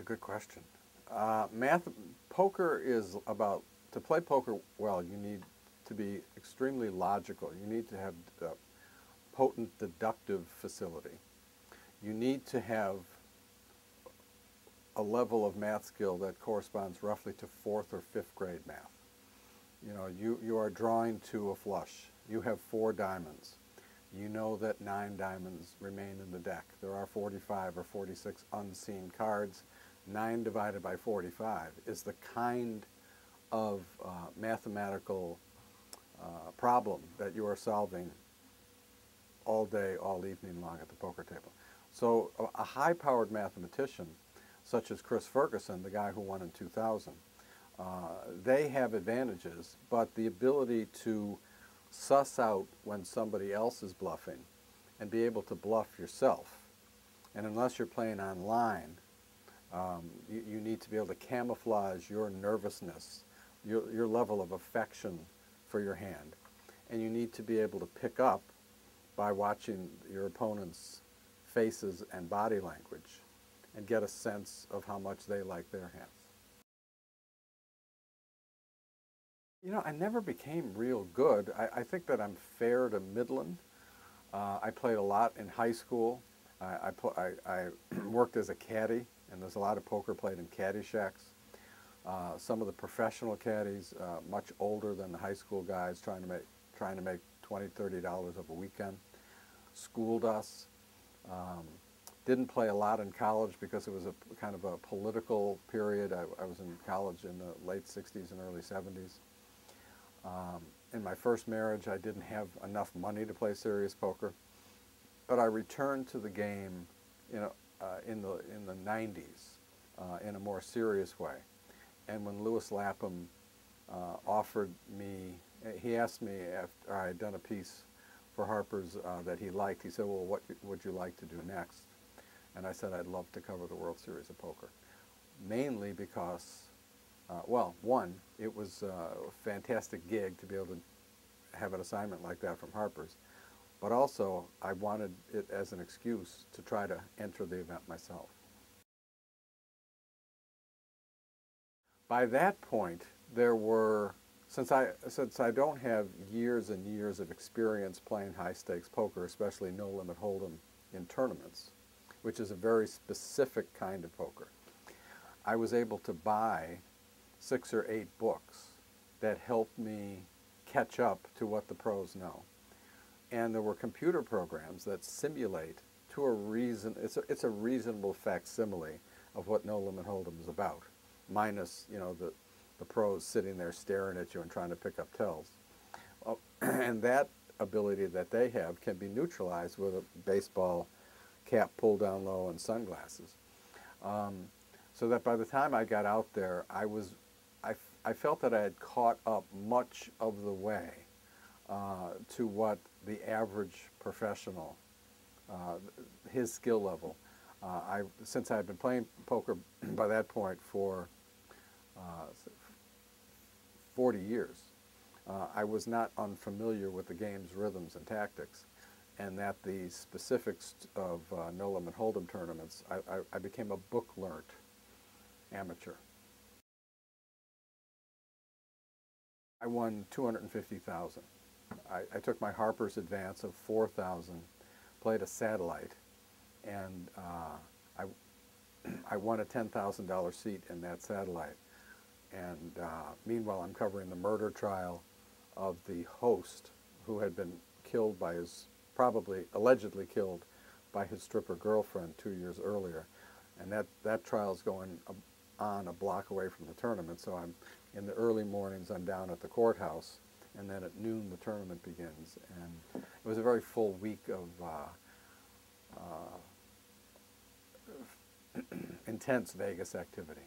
good question. Poker is about, to play poker well, you need to be extremely logical. You need to have potent deductive facility. You need to have a level of math skill that corresponds roughly to 4th or 5th grade math. You know, you are drawing to a flush. You have 4 diamonds. You know that 9 diamonds remain in the deck. There are 45 or 46 unseen cards. 9 divided by 45 is the kind of mathematical problem that you are solving all day, all evening long at the poker table. So a high-powered mathematician, such as Chris Ferguson, the guy who won in 2000, they have advantages, but the ability to suss out when somebody else is bluffing and be able to bluff yourself. And unless you're playing online, you need to be able to camouflage your nervousness, your level of affection for your hand. And you need to be able to pick up by watching your opponent's faces and body language and get a sense of how much they like their hands. You know, I never became real good. I think that I'm fair to middling. I played a lot in high school. I worked as a caddy, and there's a lot of poker played in caddy shacks. Some of the professional caddies, much older than the high school guys, trying to make $20, $30 of a weekend, schooled us. Didn't play a lot in college because it was a kind of a political period. I was in college in the late 60s and early 70s. In my first marriage, I didn't have enough money to play serious poker, but I returned to the game, you know, in the 90s in a more serious way. And when Lewis Lapham offered me, he asked me after I had done a piece for Harper's that he liked. He said, "Well, what would you like to do next?" And I said, "I'd love to cover the World Series of Poker," mainly because, well, one, it was a fantastic gig to be able to have an assignment like that from Harper's, but also I wanted it as an excuse to try to enter the event myself. By that point, there were, since I don't have years and years of experience playing high-stakes poker, especially no-limit hold'em in tournaments, which is a very specific kind of poker, I was able to buy 6 or 8 books that helped me catch up to what the pros know. And there were computer programs that simulate to a reason, it's a reasonable facsimile of what no limit hold'em is about, minus, you know, the pros sitting there staring at you and trying to pick up tells. And that ability that they have can be neutralized with a baseball cap pulled down low and sunglasses. So that by the time I got out there, I felt that I had caught up much of the way to what the average professional, his skill level. Since I had been playing poker by that point for 40 years, I was not unfamiliar with the game's rhythms and tactics, and that the specifics of no-limit hold'em tournaments, I became a book-learnt amateur. I won $250,000. I took my Harper's advance of $4,000, played a satellite, and I won a $10,000 seat in that satellite. And meanwhile, I'm covering the murder trial of the host who had been killed by his, allegedly killed by his stripper girlfriend 2 years earlier. And that trial's going on a block away from the tournament, so I'm in the early mornings, I'm down at the courthouse, and then at noon the tournament begins. And it was a very full week of intense Vegas activity.